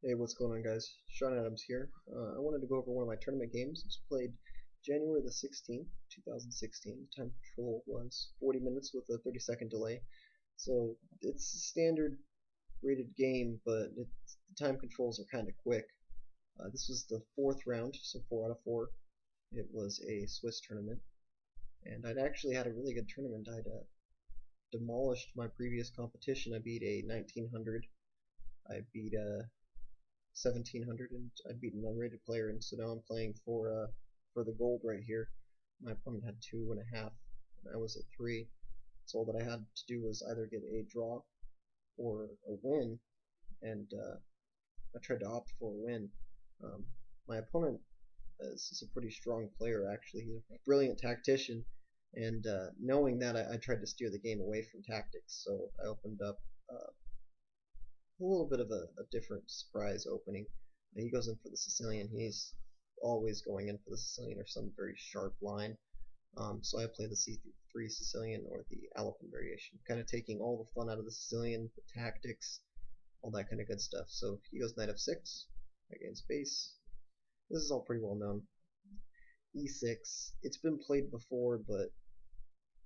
Hey, what's going on, guys? Shawn Adams here. I wanted to go over one of my tournament games. It was played January the 16th, 2016. The time control was 40 minutes with a 30-second delay. So it's a standard rated game, but the time controls are kind of quick. This was the fourth round, so 4 out of 4. It was a Swiss tournament, and I'd actually had a really good tournament. I'd demolished my previous competition. I beat a 1900. I beat a 1700, and I beat an unrated player, and so now I'm playing for the gold right here. My opponent had 2.5, and I was at 3. So all that I had to do was either get a draw or a win, and I tried to opt for a win. My opponent is a pretty strong player, actually. He's a brilliant tactician, and knowing that, I tried to steer the game away from tactics, so I opened up a little bit of a different surprise opening. He goes in for the Sicilian. He's always going in for the Sicilian or some very sharp line. So I play the C3 Sicilian or the Alapin variation, kind of taking all the fun out of the Sicilian, the tactics, all that kind of good stuff. So he goes knight f6, I gain space. This is all pretty well known. e6, it's been played before, but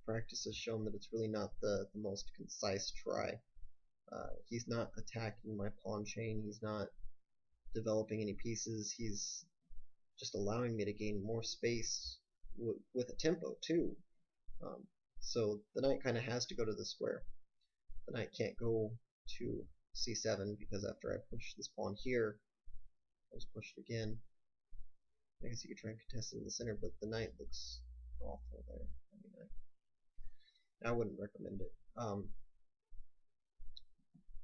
practice has shown that it's really not the most concise try. He's not attacking my pawn chain, he's not developing any pieces, he's just allowing me to gain more space with a tempo too. So the knight kind of has to go to the square. The knight can't go to c7 because after I push this pawn here, I was pushed again. I guess you could try and contest it in the center, but the knight looks awful there. I mean, I wouldn't recommend it.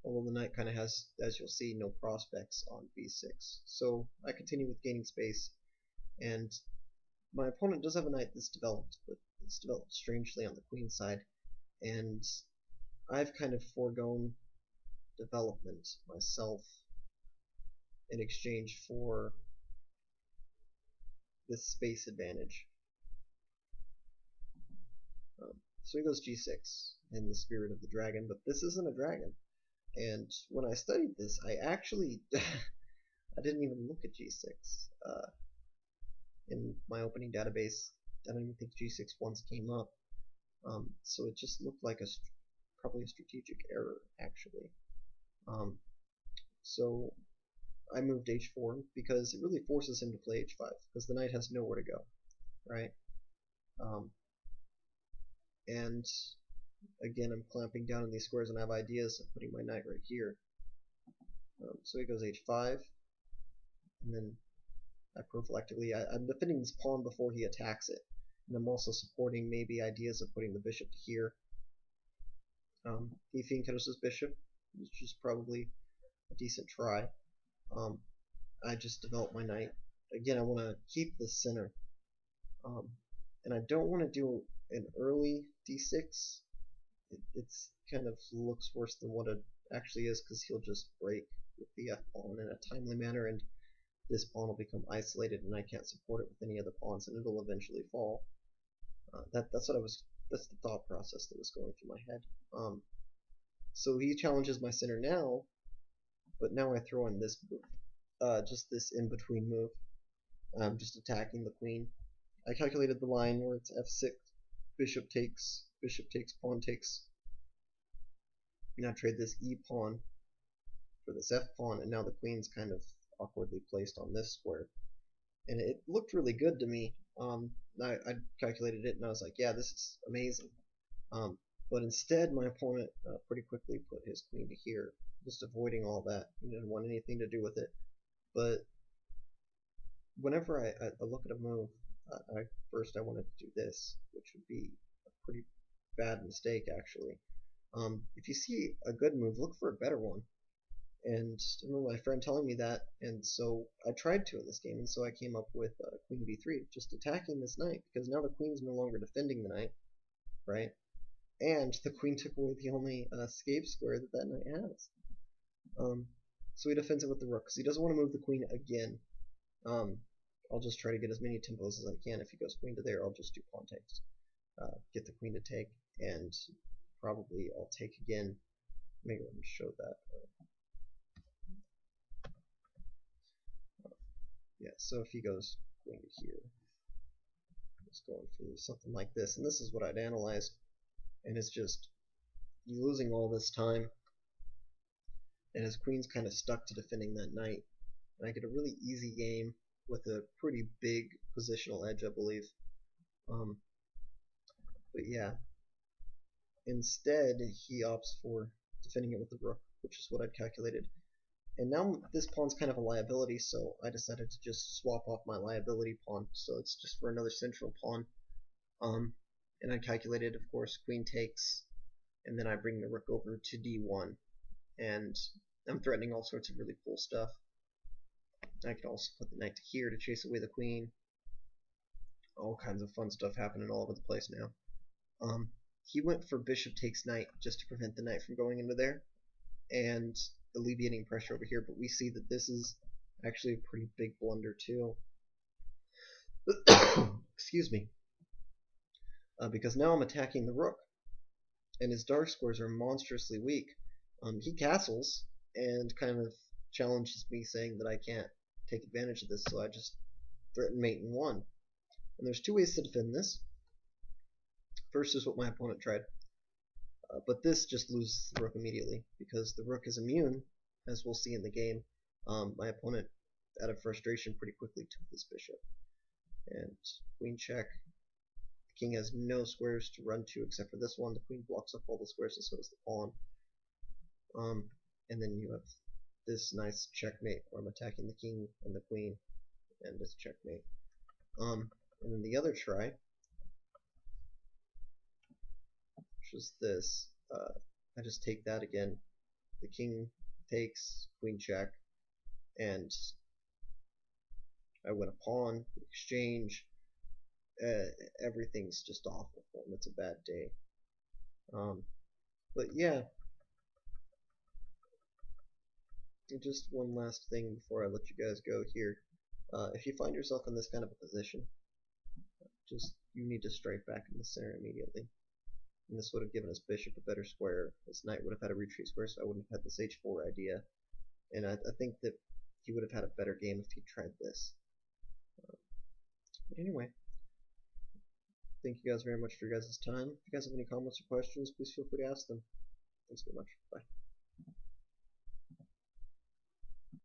Although the knight kind of has, as you'll see, no prospects on b6. So I continue with gaining space, and my opponent does have a knight that's developed, but it's developed strangely on the queen side, and I've kind of foregone development myself in exchange for this space advantage. So he goes g6 in the spirit of the dragon, but this isn't a dragon. And when I studied this, I actually I didn't even look at g6 in my opening database. I don't even think g6 once came up. So it just looked like probably a strategic error, actually. So I moved h4 because it really forces him to play h5 because the knight has nowhere to go, right? And again, I'm clamping down on these squares, and I have ideas of putting my knight right here. So he goes h5, and then I prophylactically, I'm defending this pawn before he attacks it, and I'm also supporting maybe ideas of putting the bishop to here. He encounters his bishop, which is probably a decent try. I just develop my knight. Again, I want to keep the center, and I don't want to do an early d6. It's kind of looks worse than what it actually is because he'll just break with the f pawn in a timely manner, and this pawn will become isolated, and I can't support it with any other pawns, and it'll eventually fall. That's the thought process that was going through my head. So he challenges my center now, but now I throw in this move, just this in-between move. I'm just attacking the queen. I calculated the line where it's f6, bishop takes, pawn takes. Now trade this e pawn for this f pawn, and now the queen's kind of awkwardly placed on this square. And it looked really good to me. I calculated it, and I was like, yeah, this is amazing. But instead, my opponent pretty quickly put his queen to here, just avoiding all that. He didn't want anything to do with it. But whenever I look at a move, first I wanted to do this, which would be a pretty bad mistake, actually. If you see a good move, look for a better one. And I remember my friend telling me that, and so I tried to in this game, and so I came up with Queen b3, just attacking this knight, because now the queen's no longer defending the knight, right? And the queen took away the only escape square that knight has. So he defends it with the rook, because he doesn't want to move the queen again. I'll just try to get as many tempos as I can. If he goes queen to there, I'll just do pawn takes. Get the queen to take, and probably I'll take again. Maybe let me show that. so if he goes queen to here, it's going for something like this, and this is what I'd analyze, and it's just you losing all this time, and his queen's kind of stuck to defending that knight, and I get a really easy game with a pretty big positional edge, I believe. But yeah, instead he opts for defending it with the rook, which is what I'd calculated. And now this pawn's kind of a liability, so I decided to just swap off my liability pawn, so it's just for another central pawn. And I calculated, of course, queen takes, and then I bring the rook over to d1, and I'm threatening all sorts of really cool stuff. I could also put the knight to here to chase away the queen. All kinds of fun stuff happening all over the place now. He went for bishop takes knight just to prevent the knight from going into there and alleviating pressure over here, but we see that this is actually a pretty big blunder too. Excuse me. Because now I'm attacking the rook, and his dark squares are monstrously weak. He castles and kind of challenges me, saying that I can't take advantage of this, so I just threaten mate in 1. And there's two ways to defend this. First is what my opponent tried, but this just loses the rook immediately, because the rook is immune, as we'll see in the game. My opponent, out of frustration, pretty quickly took this bishop. And queen check. The king has no squares to run to except for this one. The queen blocks up all the squares, and so does the pawn. And then you have this nice checkmate where I'm attacking the king and the queen, and it's checkmate. And then the other try, which is this. I just take that again. The king takes, queen check, and I win a pawn, exchange. Everything's just awful for him. It's a bad day. But yeah, just one last thing before I let you guys go here. If you find yourself in this kind of a position, you need to strike back in the center immediately. And this would have given his bishop a better square. His knight would have had a retreat square, so I wouldn't have had this h4 idea. And I think that he would have had a better game if he tried this. But anyway, thank you guys very much for your guys' time. If you guys have any comments or questions, please feel free to ask them. Thanks very much. Bye.